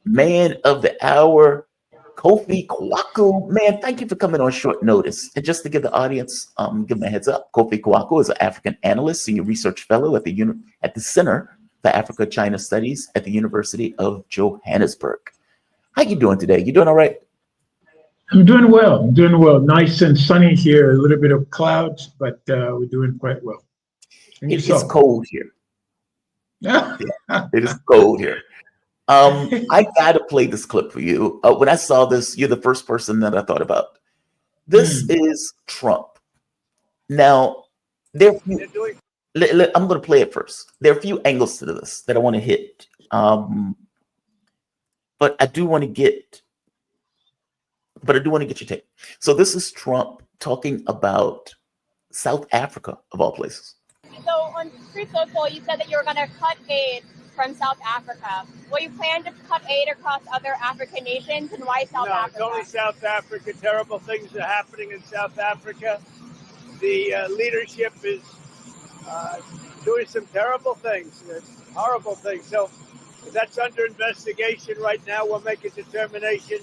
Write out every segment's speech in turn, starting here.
man of the hour, Koffi Kouakou. Man, thank you for coming on short notice. And just to give the audience, give them a heads up, Koffi Kouakou is an African analyst, senior research fellow at the Center for Africa-China Studies at the University of Johannesburg. How you doing today? You doing all right? I'm doing well. I'm doing well. Nice and sunny here. A little bit of clouds, but we're doing quite well. It is cold here. Yeah, it is cold here. I gotta play this clip for you. When I saw this, you're the first person that I thought about. This is Trump. Now, I'm going to play it first. There are a few angles to this that I want to hit, but I do want to get your take. So this is Trump talking about South Africa, of all places. So on Street Social, you said that you were going to cut aid from South Africa. Will you plan to cut aid across other African nations, and why South Africa? No, it's only South Africa. Terrible things are happening in South Africa. The leadership is doing some terrible things, horrible things. So that's under investigation right now. We'll make a determination.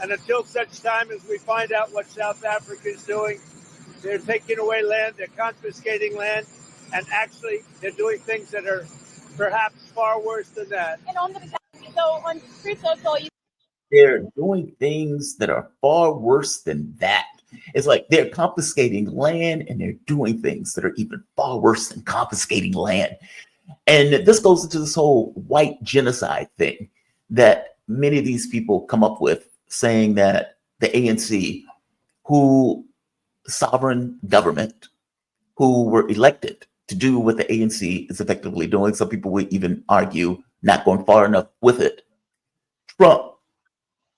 And until such time as we find out what South Africa is doing, they're taking away land, they're confiscating land, and actually they're doing things that are perhaps far worse than that. And on Street Social, they're doing things that are far worse than that. It's like they're confiscating land and they're doing things that are even far worse than confiscating land. And this goes into this whole white genocide thing that many of these people come up with, saying that the ANC, who sovereign government, who were elected to do what the ANC is effectively doing. Some people would even argue not going far enough with it. Trump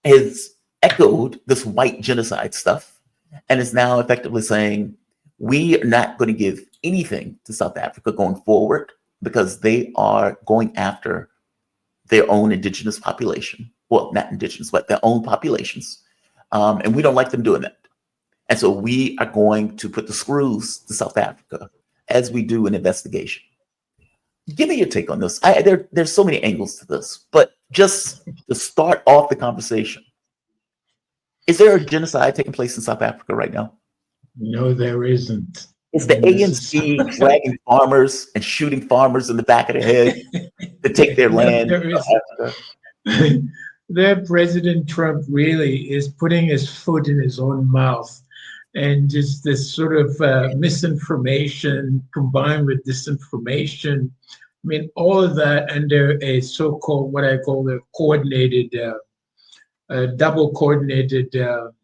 has echoed this white genocide stuff and is now effectively saying, we are not going to give anything to South Africa going forward because they are going after their own indigenous population. Well, not indigenous, but their own populations. And we don't like them doing that. And so we are going to put the screws to South Africa as we do an investigation. Give me your take on this. There's so many angles to this, but just to start off the conversation, is there a genocide taking place in South Africa right now? No, there isn't. Is the ANC dragging farmers and shooting farmers in the back of the head to take their land? Their President Trump really is putting his foot in his own mouth, and just this sort of misinformation combined with disinformation. I mean, all of that under a so-called, what I call the coordinated, double coordinated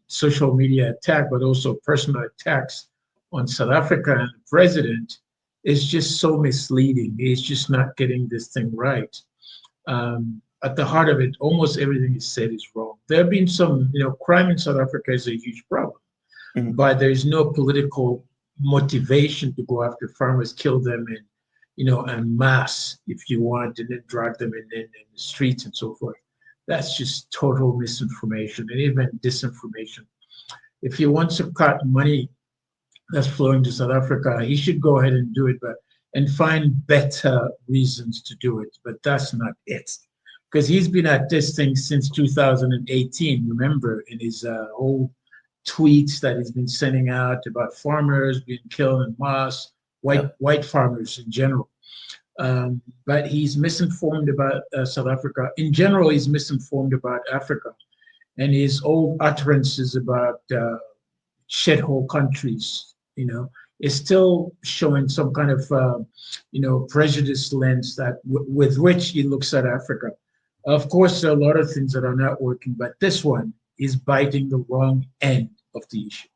social media attack, but also personal attacks on South Africa and the president, is just so misleading. He's just not getting this thing right. At the heart of it, almost everything he said is wrong. There have been some, crime in South Africa is a huge problem, but there's no political motivation to go after farmers, kill them, and en masse, if you want, and then drag them in the streets and so forth. That's just total misinformation and even disinformation. If he wants to cut money that's flowing to South Africa, he should go ahead and do it, and find better reasons to do it. But that's not it. Because he's been at this thing since 2018, remember, in his old tweets that he's been sending out about farmers being killed en masse, white farmers in general. But he's misinformed about South Africa. In general, he's misinformed about Africa. And his old utterances about shithole countries, is still showing some kind of, prejudiced lens that with which he looks at Africa. Of course, there are a lot of things that are not working, but this one is biting the wrong end of the issue.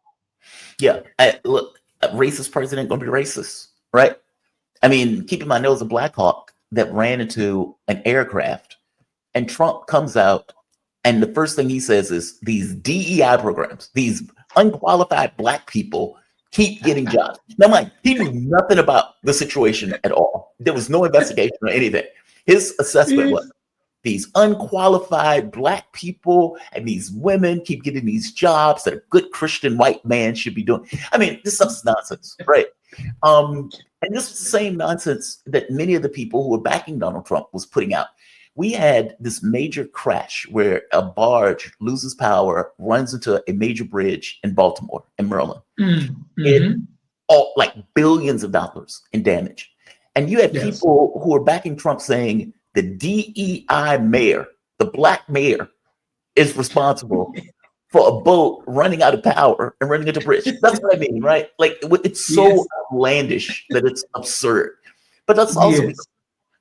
Yeah, look, a racist president gonna be racist, right? I mean, keep in mind, there was a Black Hawk that ran into an aircraft, and Trump comes out, and the first thing he says is these DEI programs, these unqualified Black people keep getting jobs. Now, he knew nothing about the situation at all. There was no investigation or anything. His assessment was these unqualified Black people and these women keep getting these jobs that a good Christian white man should be doing. I mean, this stuff's nonsense, right? And this is the same nonsense that many of the people who were backing Donald Trump was putting out. we had this major crash where a barge loses power, runs into a major bridge in Baltimore and Maryland. It all like billions of dollars in damage. And you had people who are backing Trump saying the DEI mayor, the black mayor, is responsible for a boat running out of power and running into a bridge. That's what I mean, right? Like it's so outlandish that it's absurd. But that's also because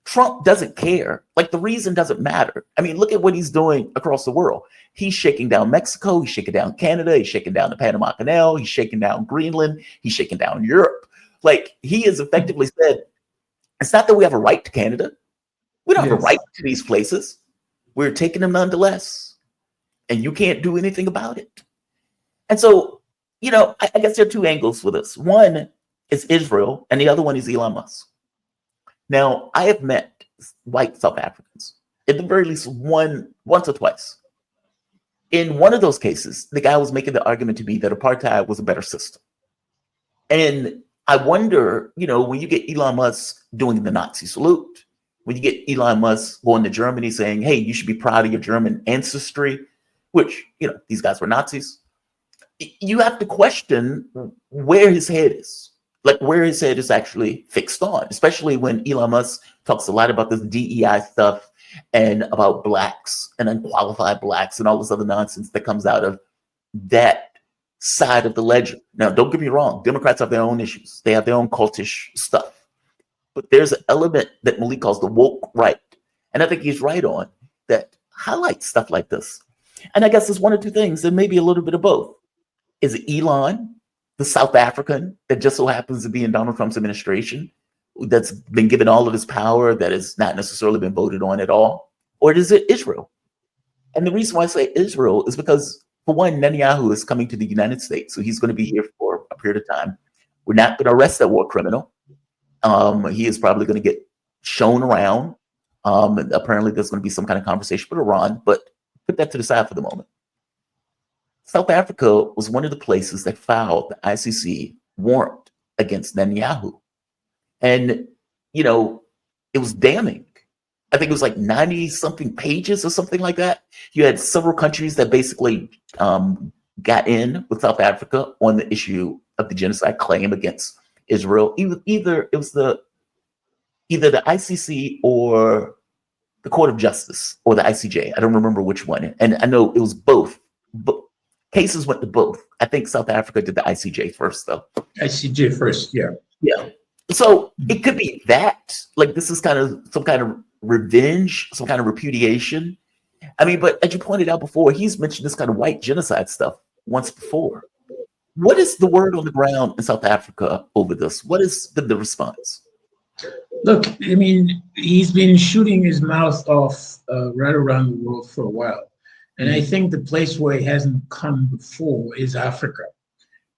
Trump doesn't care. Like the reason doesn't matter. I mean, look at what he's doing across the world. He's shaking down Mexico. He's shaking down Canada. He's shaking down the Panama Canal. He's shaking down Greenland. He's shaking down Europe. Like he has effectively said, it's not that we have a right to Canada. We don't have a right to these places. We're taking them nonetheless. And you can't do anything about it. And so, you know, I guess there are two angles for this. One is Israel, and the other one is Elon Musk. Now, I have met white South Africans, at the very least once or twice. In one of those cases, the guy was making the argument to me that apartheid was a better system. And I wonder, you know, when you get Elon Musk doing the Nazi salute, when you get Elon Musk going to Germany saying, hey, you should be proud of your German ancestry, which, you know, these guys were Nazis, you have to question where his head is, like where his head is actually fixed on, especially when Elon Musk talks a lot about this DEI stuff and about blacks and unqualified blacks and all this other nonsense that comes out of that side of the ledger. Now, don't get me wrong, Democrats have their own issues. They have their own cultish stuff. But there's an element that Malik calls the woke right. And I think he's right on that highlights stuff like this. And I guess there's one or two things, and maybe a little bit of both. Is it Elon, the South African that just so happens to be in Donald Trump's administration, that's been given all of his power that has not necessarily been voted on at all? Or is it Israel? And the reason why I say Israel is because, for one, Netanyahu is coming to the United States, so he's going to be here for a period of time. We're not going to arrest that war criminal. He is probably going to get shown around. Apparently, there's going to be some kind of conversation with Iran, but put that to the side for the moment. South Africa was one of the places that filed the ICC warrant against Netanyahu. And, you know, it was damning. I think it was like 90 something pages or something like that. You had several countries that basically got in with South Africa on the issue of the genocide claim against Israel. Either the ICC or the Court of Justice or the ICJ. I don't remember which one. And I know it was both. But cases went to both. I think South Africa did the ICJ first, though. ICJ first, yeah. Yeah. So it could be that. Like this is kind of some kind of revenge, some kind of repudiation. I mean, but as you pointed out before, he's mentioned this kind of white genocide stuff once before. What is the word on the ground in South Africa over this? What is the response? Look, I mean, he's been shooting his mouth off right around the world for a while. And I think the place where he hasn't come before is Africa.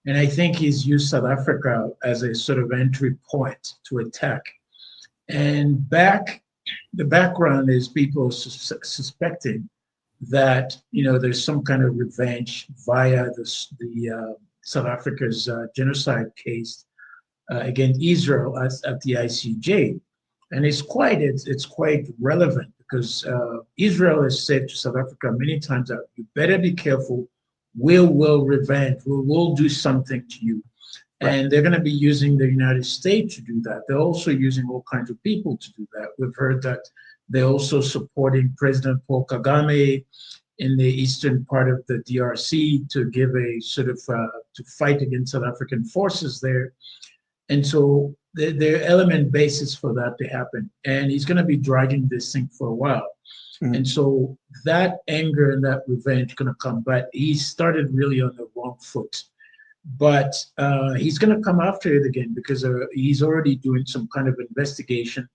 And I think he's used South Africa as a sort of entry point to attack. And the background is people suspecting that, you know, there's some kind of revenge via the South Africa's genocide case against Israel at the ICJ. And it's quite relevant because Israel has said to South Africa many times that you better be careful, we'll revenge, we'll do something to you. Right. And they're going to be using the United States to do that. They're also using all kinds of people to do that. We've heard that they're also supporting President Paul Kagame in the eastern part of the DRC to give a sort of, to fight against South African forces there. And so there are element basis for that to happen. And he's going to be dragging this thing for a while. Mm-hmm. And so that anger and that revenge going to come, but he started really on the wrong foot. But he's going to come after it again because he's already doing some kind of investigation.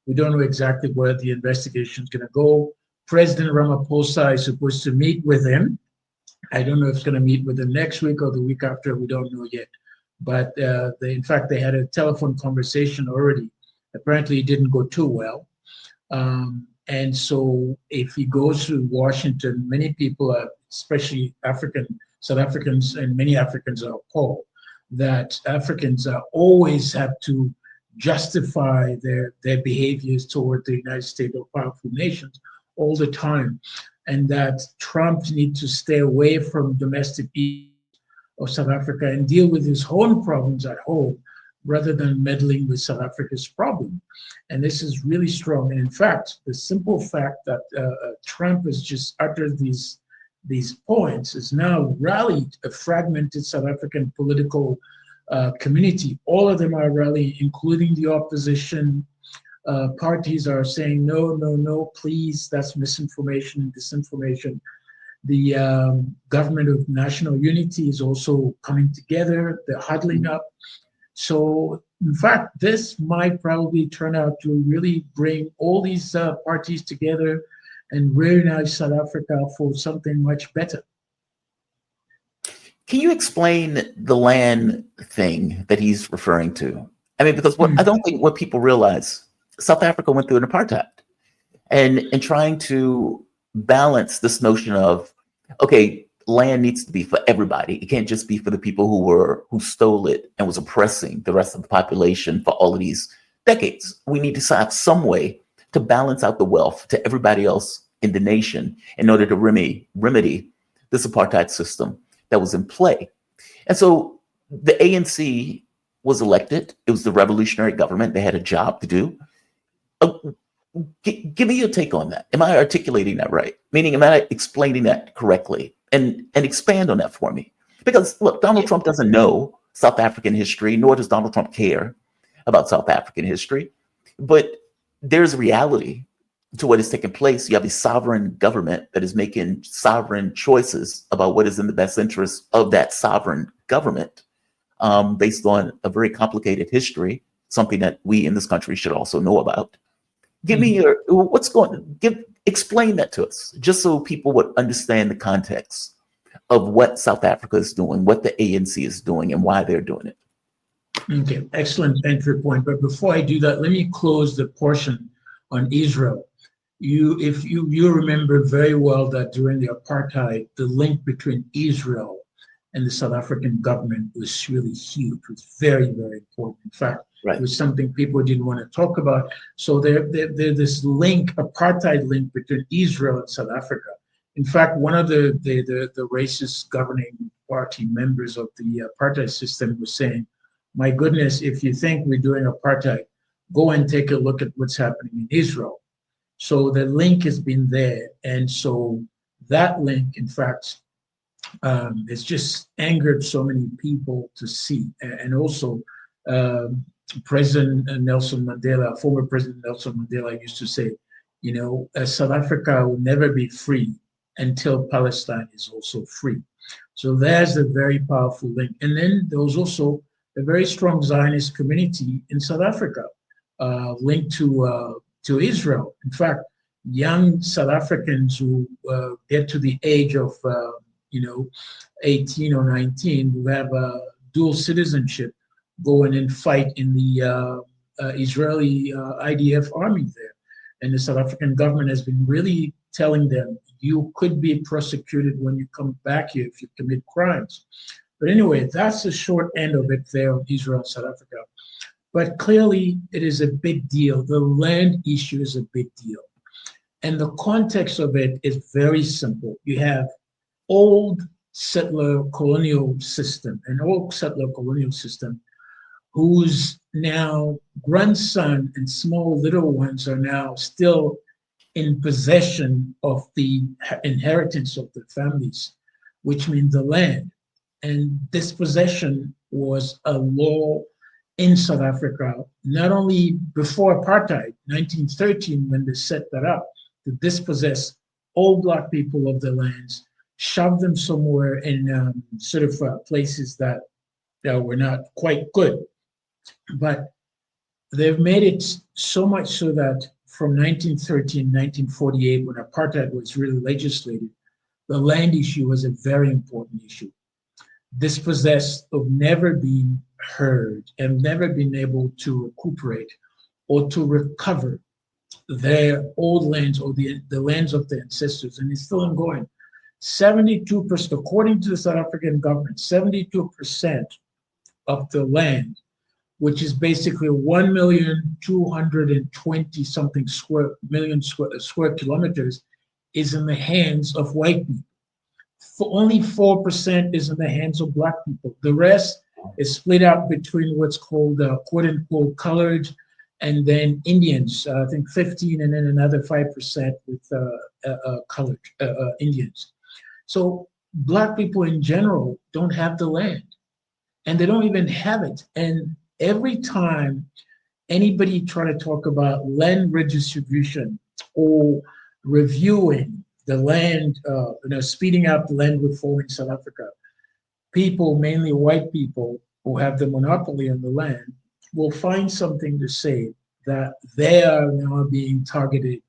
We don't know exactly where the investigation is going to go. President Ramaphosa is supposed to meet with him. I don't know if it's going to meet with him next week or the week after. We don't know yet. But in fact, they had a telephone conversation already. Apparently, it didn't go too well. And so if he goes to Washington, many people, especially South Africans, and many Africans are appalled that Africans always have to justify their behaviors toward the United States or powerful nations all the time, and that Trump needs to stay away from domestic issues of South Africa and deal with his own problems at home rather than meddling with South Africa's problem. And this is really strong. And in fact, the simple fact that Trump has just uttered these points has now rallied a fragmented South African political community. All of them are rallying, including the opposition. Parties are saying, no, no, no, please, that's misinformation and disinformation. The government of national unity is also coming together. They're huddling up. So, in fact, this might probably turn out to really bring all these parties together and reunite South Africa for something much better. Can you explain the land thing that he's referring to? I mean, because I don't think what people realize, South Africa went through an apartheid, and trying to balance this notion of, okay, land needs to be for everybody. It can't just be for the people who stole it and was oppressing the rest of the population for all of these decades. We need to have some way to balance out the wealth to everybody else in the nation in order to remedy this apartheid system that was in play. And so the ANC was elected. It was the revolutionary government. They had a job to do. Give me your take on that. Am I articulating that right? Meaning, am I explaining that correctly? And expand on that for me. Because look, Donald Trump doesn't know South African history, nor does Donald Trump care about South African history. But there's a reality to what is taking place. You have a sovereign government that is making sovereign choices about what is in the best interest of that sovereign government, based on a very complicated history, something that we in this country should also know about. Give me your, explain that to us, just so people would understand the context of what South Africa is doing, what the ANC is doing, and why they're doing it. Okay, excellent entry point. But before I do that, let me close the portion on Israel. If you remember very well that during the apartheid, the link between Israel and the South African government was really huge. It was very, very important. In fact, it was something people didn't want to talk about. So there's this link, apartheid link between Israel and South Africa. In fact, one of the racist governing party members of the apartheid system was saying, my goodness, if you think we're doing apartheid, go and take a look at what's happening in Israel. So the link has been there. And so that link, in fact, it's just angered so many people to see. And also, President Nelson Mandela, former President Nelson Mandela used to say, South Africa will never be free until Palestine is also free. So there's a very powerful link. And then there was also a very strong Zionist community in South Africa, linked to Israel. In fact, young South Africans who get to the age of 18 or 19 who have dual citizenship go in and fight in the Israeli IDF army there. And the South African government has been really telling them, you could be prosecuted when you come back here if you commit crimes. But anyway, that's the short end of it there on Israel and South Africa. But clearly, it is a big deal. The land issue is a big deal. And the context of it is very simple. You have old settler colonial system, whose now grandson and small little ones are now still in possession of the inheritance of the families, which means the land. And dispossession was a law in South Africa, not only before apartheid, 1913, when they set that up, to dispossess all Black people of the lands, shove them somewhere in places that were not quite good. But they've made it so much so that from 1913, 1948, when apartheid was really legislated, the land issue was a very important issue. Dispossessed of never being heard and never been able to recuperate or to recover their old lands or the lands of their ancestors, and it's still ongoing. 72%, according to the South African government, 72% of the land which is basically 1,220 something square kilometers, is in the hands of white people. Only 4% is in the hands of black people. The rest is split out between what's called quote unquote colored and then Indians, I think 15, and then another 5% with colored Indians. So black people in general don't have the land, and they don't even have it. And every time anybody try to talk about land redistribution or reviewing the land, speeding up the land reform in South Africa, people, mainly white people who have the monopoly on the land, will find something to say that they are now being targeted.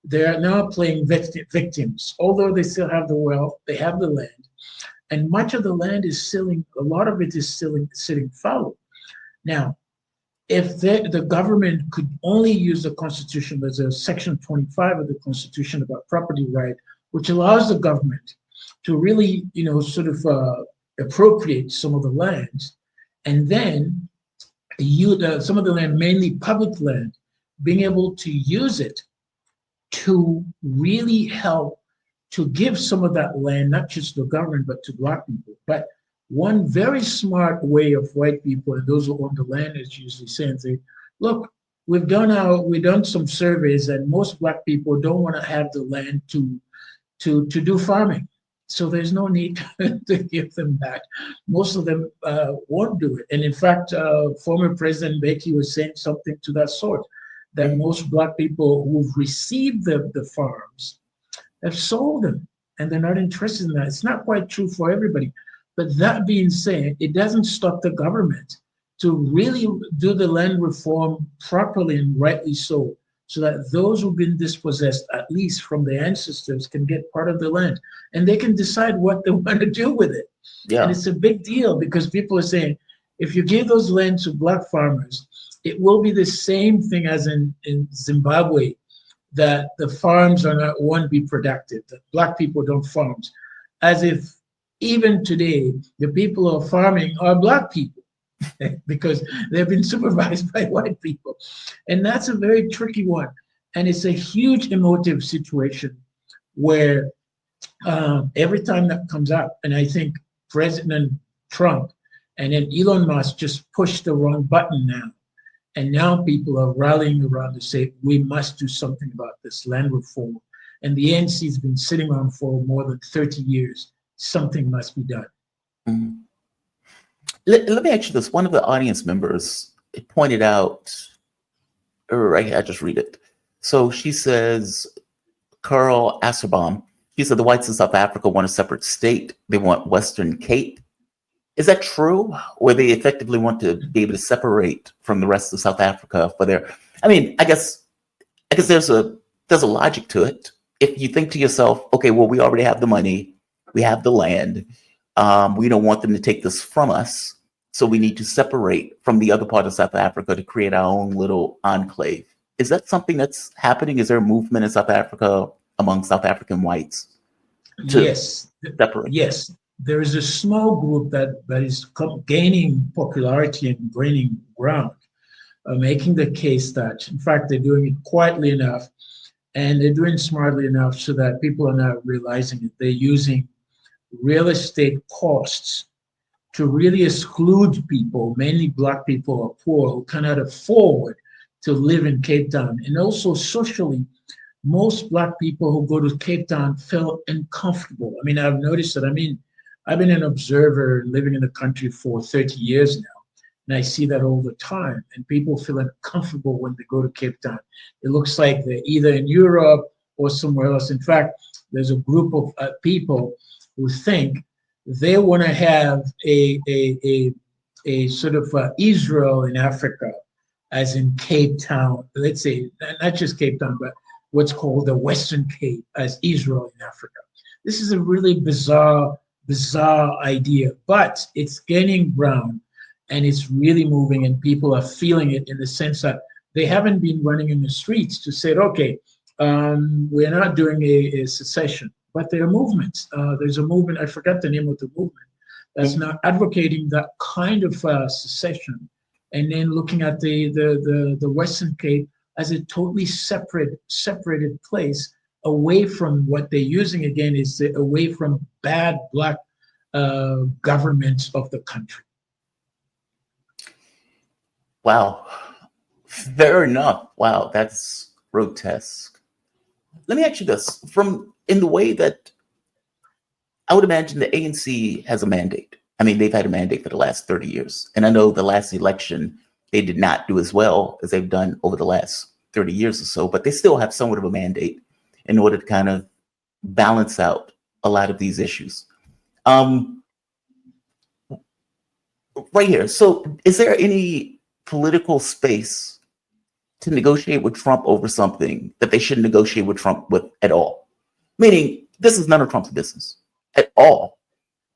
They are now playing victims. Although they still have the wealth, they have the land, and much of the land is sitting, a lot of it is still sitting fallow. Now, if the government could only use the Constitution, there's a section 25 of the Constitution about property right, which allows the government to really, appropriate some of the lands, and then some of the land, mainly public land, being able to use it to really help to give some of that land, not just to the government, but to black people. But one very smart way of white people and those who own the land is usually saying, look, we've done some surveys, and most black people don't want to have the land to do farming. So there's no need to give them that. Most of them won't do it. And in fact, former President Becky was saying something to that sort, that most black people who've received the farms have sold them, and they're not interested in that. It's not quite true for everybody. But that being said, it doesn't stop the government to really do the land reform properly and rightly so that those who've been dispossessed, at least from their ancestors, can get part of the land, and they can decide what they want to do with it. Yeah. And it's a big deal, because people are saying, if you give those land to black farmers, it will be the same thing as in Zimbabwe, that the farms won't be productive, that black people don't farm, as if even today, the people who are farming are black people because they've been supervised by white people. And that's a very tricky one. And it's a huge emotive situation where every time that comes up, and I think President Trump and then Elon Musk just pushed the wrong button now. And now people are rallying around to say, we must do something about this land reform. And the ANC has been sitting on for more than 30 years. Something must be done. Mm-hmm. Let me ask you this. One of the audience members pointed out, or I just read it. So she says, Carl Asserbaum, she said the whites in South Africa want a separate state. They want Western Cape. Is that true? Or they effectively want to be able to separate from the rest of South Africa for their, I guess there's a logic to it. If you think to yourself, okay, well, we already have the money, we have the land, we don't want them to take this from us, so we need to separate from the other part of South Africa to create our own little enclave. Is that something that's happening? Is there a movement in South Africa among South African whites to separate? Yes. There is a small group that is gaining popularity and gaining ground, making the case that, in fact, they're doing it quietly enough, and they're doing smartly enough so that people are not realizing it. They're using real estate costs to really exclude people, mainly black people or poor, who cannot afford to live in Cape Town. And also socially, most black people who go to Cape Town feel uncomfortable. I've noticed that. I've been an observer living in the country for 30 years now, and I see that all the time. And people feel uncomfortable when they go to Cape Town. It looks like they're either in Europe or somewhere else. In fact, there's a group of people who think they want to have a sort of Israel in Africa, as in Cape Town. Let's say not just Cape Town, but what's called the Western Cape as Israel in Africa. This is a really bizarre idea, but it's gaining ground and it's really moving, and people are feeling it in the sense that they haven't been running in the streets to say, okay, we're not doing a secession, but there are movements. There's a movement, I forgot the name of the movement, that's now advocating that kind of secession and then looking at the Western Cape as a totally separated place away from what they're using again is away from bad black government of the country. Wow. Fair enough. Wow, that's grotesque. Let me ask you this. From in the way that I would imagine the ANC has a mandate. I mean, they've had a mandate for the last 30 years. And I know the last election, they did not do as well as they've done over the last 30 years or so, but they still have somewhat of a mandate in order to kind of balance out a lot of these issues. Right here. So is there any political space to negotiate with Trump over something that they shouldn't negotiate with Trump with at all? Meaning, this is none of Trump's business at all.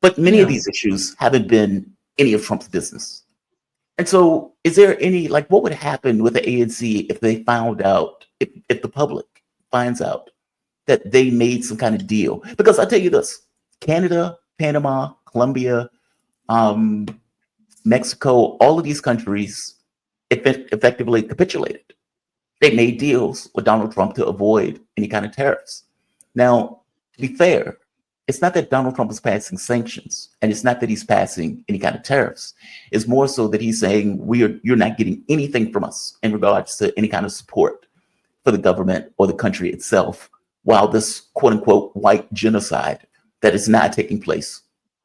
But many of these issues haven't been any of Trump's business. And so is there any, like, what would happen with the ANC if they found out, if the public finds out that they made some kind of deal? Because I'll tell you this, Canada, Panama, Colombia, Mexico, all of these countries effectively capitulated. They made deals with Donald Trump to avoid any kind of tariffs. Now, to be fair, it's not that Donald Trump is passing sanctions, and it's not that he's passing any kind of tariffs. It's more so that he's saying you're not getting anything from us in regards to any kind of support for the government or the country itself, while this quote unquote white genocide that is not taking place,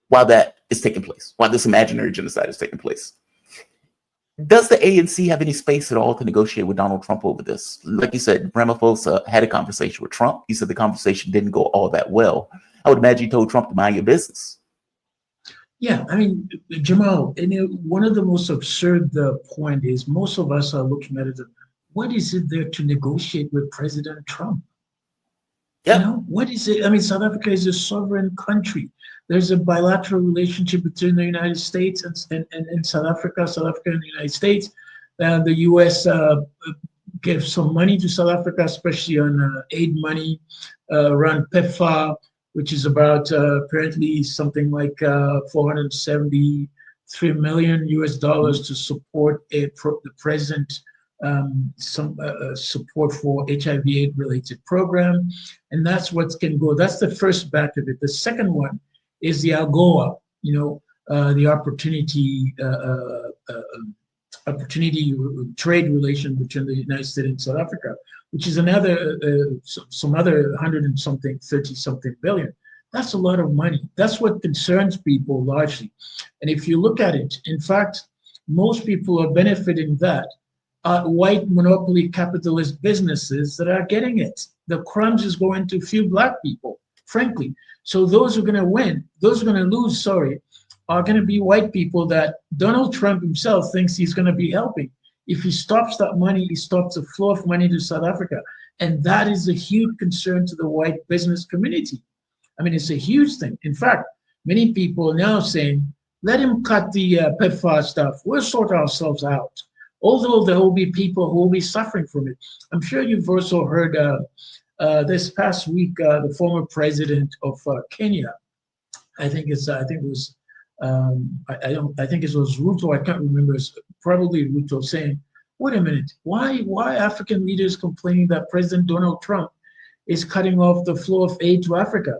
while that is taking place, while this imaginary genocide is taking place. Does the ANC have any space at all to negotiate with Donald Trump over this? Like you said, Ramaphosa had a conversation with Trump. He said the conversation didn't go all that well. I would imagine you told Trump to mind your business. Yeah, I mean, Jamal, one of the most absurd point is most of us are looking at it as, what is it there to negotiate with President Trump? Yeah. You know, what is it? I mean, South Africa is a sovereign country. There's a bilateral relationship between the United States and South Africa and the United States. The U.S. Gives some money to South Africa, especially on aid money around PEPFAR, which is about apparently something like $473 million US to support the president, some support for HIV/AIDS related program, and that's what can go. That's the first batch of it. The second one is the AGOA, the opportunity trade relation between the United States and South Africa, which is another some other 30 something billion. That's a lot of money. That's what concerns people largely. And if you look at it, in fact, most people are benefiting that. White monopoly capitalist businesses that are getting it. The crumbs is going to a few black people, frankly. So those who are going to win, those who are going to lose, are going to be white people that Donald Trump himself thinks he's going to be helping. If he stops that money, he stops the flow of money to South Africa. And that is a huge concern to the white business community. I mean, it's a huge thing. In fact, many people are now saying, let him cut the PEPFAR stuff. We'll sort ourselves out. Although there will be people who will be suffering from it. I'm sure you've also heard this past week, the former president of Kenya, I think it was Ruto, I can't remember, it's probably Ruto, saying, wait a minute, why African leaders complaining that President Donald Trump is cutting off the flow of aid to Africa?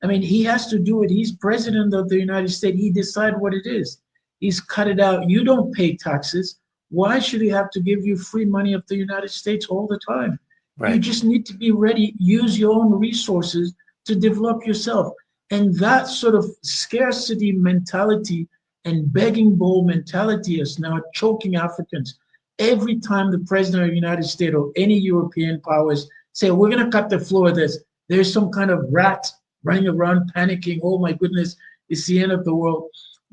I mean, he has to do it. He's president of the United States. He decides what it is. He's cut it out. You don't pay taxes. Why should he have to give you free money of the United States all the time? Right. You just need to be ready, use your own resources to develop yourself. And that sort of scarcity mentality and begging bowl mentality is now choking Africans. Every time the president of the United States or any European powers say, we're going to cut the flow of this, there's some kind of rat running around panicking, oh my goodness, it's the end of the world,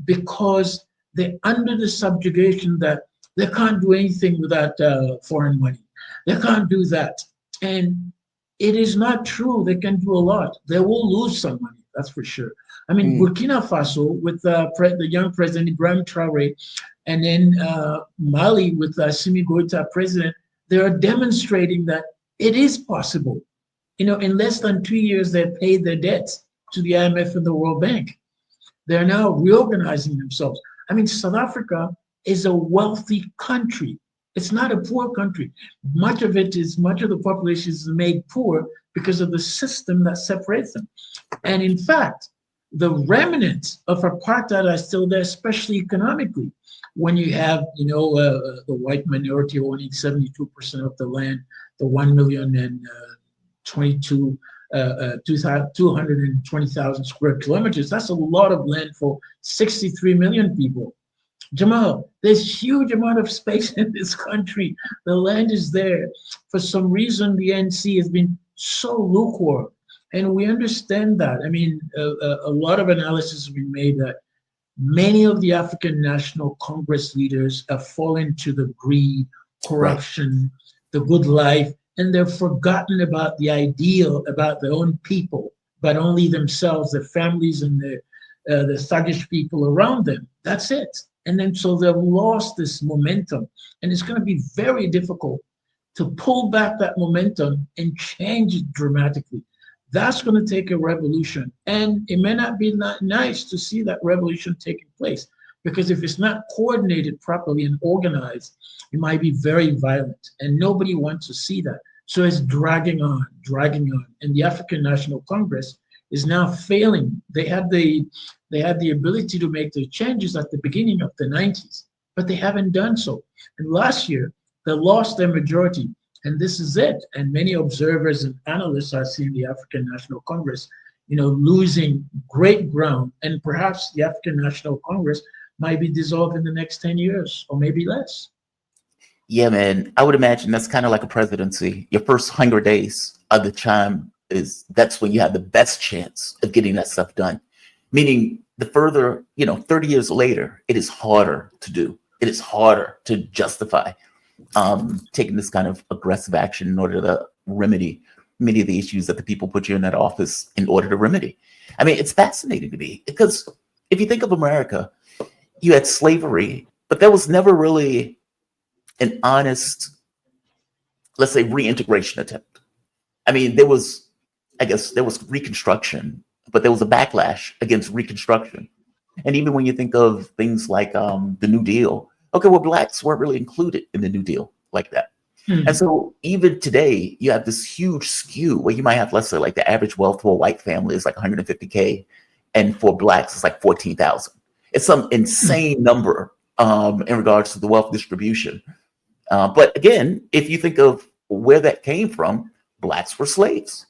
because they're under the subjugation that they can't do anything without foreign money. They can't do that. And it is not true. They can do a lot. They will lose some money, that's for sure. I mean, Burkina Faso with the young president Ibrahim Traoré, and then Mali with Assimi Goïta president, they are demonstrating that it is possible. In less than 2 years, they paid their debts to the IMF and the World Bank. They're now reorganizing themselves. I mean, South Africa is a wealthy country. It's not a poor country. Much of the population is made poor because of the system that separates them. And in fact, the remnants of apartheid are still there, especially economically. When you have, the white minority owning 72% of the land, the 220,000 square kilometers, that's a lot of land for 63 million people. Jamal, there's huge amount of space in this country. The land is there. For some reason, the NC has been so lukewarm. And we understand that. I mean, a lot of analysis has been made that many of the African National Congress leaders have fallen to the greed, corruption, the good life, and they've forgotten about the ideal about their own people, but only themselves, their families, and the thuggish people around them. That's it. And then so they've lost this momentum. And it's going to be very difficult to pull back that momentum and change it dramatically. That's going to take a revolution. And it may not be nice to see that revolution taking place, because if it's not coordinated properly and organized, it might be very violent. And nobody wants to see that. So it's dragging on. And the African National Congress is now failing. They had the ability to make the changes at the beginning of the 90s, but they haven't done so. And last year, they lost their majority. And this is it. And many observers and analysts are seeing the African National Congress, losing great ground. And perhaps the African National Congress might be dissolved in the next 10 years or maybe less. Yeah, man. I would imagine that's kind of like a presidency. Your first 100 days of the time that's when you have the best chance of getting that stuff done. Meaning the further, 30 years later, it is harder to do. It is harder to justify taking this kind of aggressive action in order to remedy many of the issues that the people put you in that office in order to remedy. I mean, it's fascinating to me because if you think of America, you had slavery, but there was never really an honest, let's say, reintegration attempt. I mean, there was Reconstruction, but there was a backlash against Reconstruction. And even when you think of things like the New Deal, okay, well, blacks weren't really included in the New Deal like that. And so even today, you have this huge skew where you might have, let's say, like the average wealth for a white family is like 150K, and for blacks, it's like 14,000. It's some insane number in regards to the wealth distribution. But again, if you think of where that came from, blacks were slaves.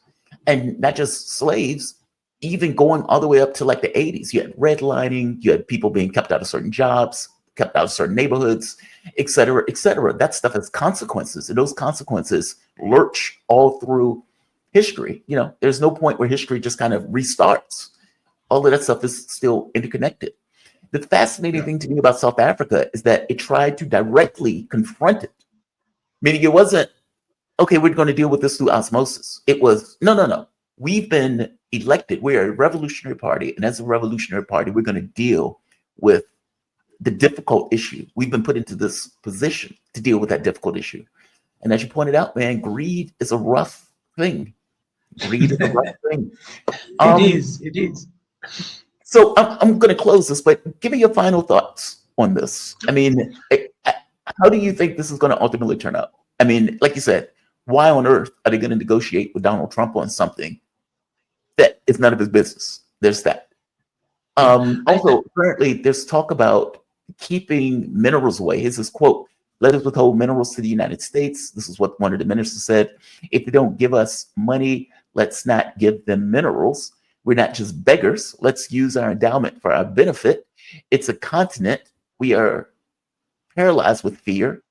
And not just slaves, even going all the way up to like the 80s, you had redlining, you had people being kept out of certain jobs, kept out of certain neighborhoods, et cetera, et cetera. That stuff has consequences, and those consequences lurch all through history. There's no point where history just kind of restarts. All of that stuff is still interconnected. The fascinating thing to me about South Africa is that it tried to directly confront it. Meaning it wasn't, okay, we're going to deal with this through osmosis. It was, no. We've been elected. We're a revolutionary party. And as a revolutionary party, we're going to deal with the difficult issue. We've been put into this position to deal with that difficult issue. And as you pointed out, man, greed is a rough thing. Greed is a rough thing. It is. So I'm going to close this, but give me your final thoughts on this. I mean, how do you think this is going to ultimately turn out? I mean, like you said, why on earth are they going to negotiate with Donald Trump on something that is none of his business? There's that. Also, apparently, there's talk about keeping minerals away. Here's this quote: "Let us withhold minerals to the United States." This is what one of the ministers said. "If they don't give us money, let's not give them minerals. We're not just beggars. Let's use our endowment for our benefit. It's a continent. We are paralyzed with fear.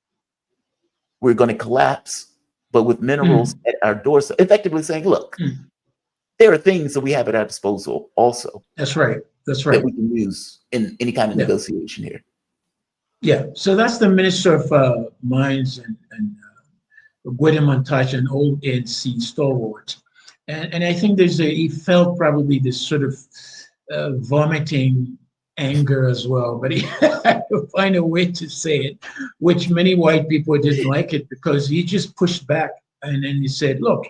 We're going to collapse, but with minerals at our doorstep." Effectively saying, look, there are things that we have at our disposal also. That's right. That we can use in any kind of negotiation here. Yeah. So that's the Minister of Mines and Gwede Montage, an old ANC stalwart. And I think he felt probably this sort of vomiting anger as well, but he had to find a way to say it, which many white people didn't like it, because he just pushed back and then he said, look,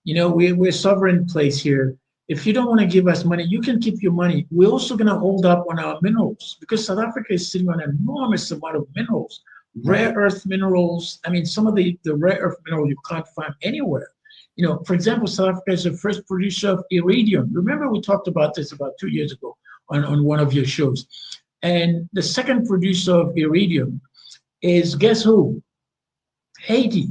we're sovereign place here. if you don't want to give us money, you can keep your money. We're also going to hold up on our minerals because South Africa is sitting on an enormous amount of minerals, rare earth minerals. I mean, some of the rare earth minerals you can't find anywhere. You know, for example, South Africa is the first producer of iridium. Remember, we talked about this about 2 years ago on one of your shows. And the second producer of iridium is, guess who? Haiti.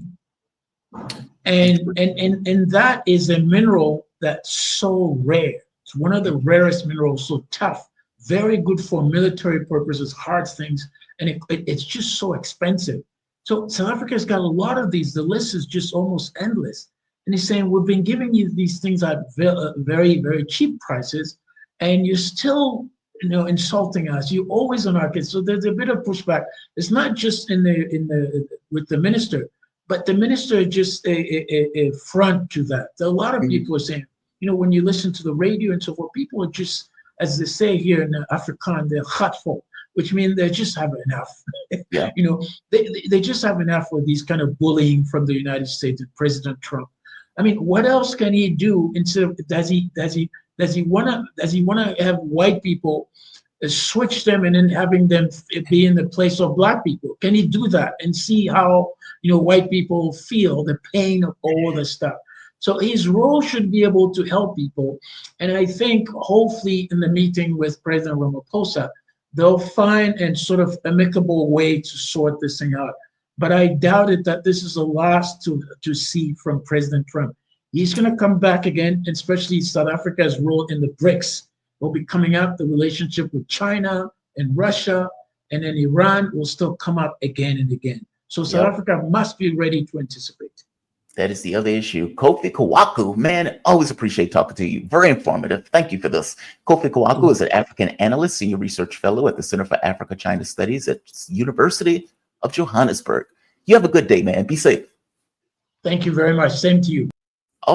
And that is a mineral that's so rare. It's one of the rarest minerals, so tough, very good for military purposes, hard things, and it's just so expensive. So South Africa's got a lot of these. The list is just almost endless. And he's saying, we've been giving you these things at very, very cheap prices, and you're still, you know, insulting us. You're always on our case. So there's a bit of pushback. It's not just with the minister, but the minister is just a front to that. A lot of people are saying, you know, when you listen to the radio and so forth, people are just, as they say here in Afrikaans, they're hurtful, which means they just have enough. Yeah. You know, they just have enough with these kind of bullying from the United States and President Trump. I mean, what else can he do instead of, does he want to have white people switch them and then having them be in the place of black people? Can he do that and see how, you know, white people feel the pain of all this stuff? So his role should be able to help people. And I think hopefully in the meeting with President Ramaphosa, they'll find a sort of amicable way to sort this thing out. But I doubt it that this is the last to see from President Trump. He's going to come back again, especially South Africa's role in the BRICS will be coming up. The relationship with China and Russia and then Iran will still come up again and again. So South Africa must be ready to anticipate. That is the other issue. Koffi Kouakou, man, always appreciate talking to you. Very informative. Thank you for this. Koffi Kouakou is an African analyst, senior research fellow at the Center for Africa-China Studies at University of Johannesburg. You have a good day, man. Be safe. Thank you very much. Same to you.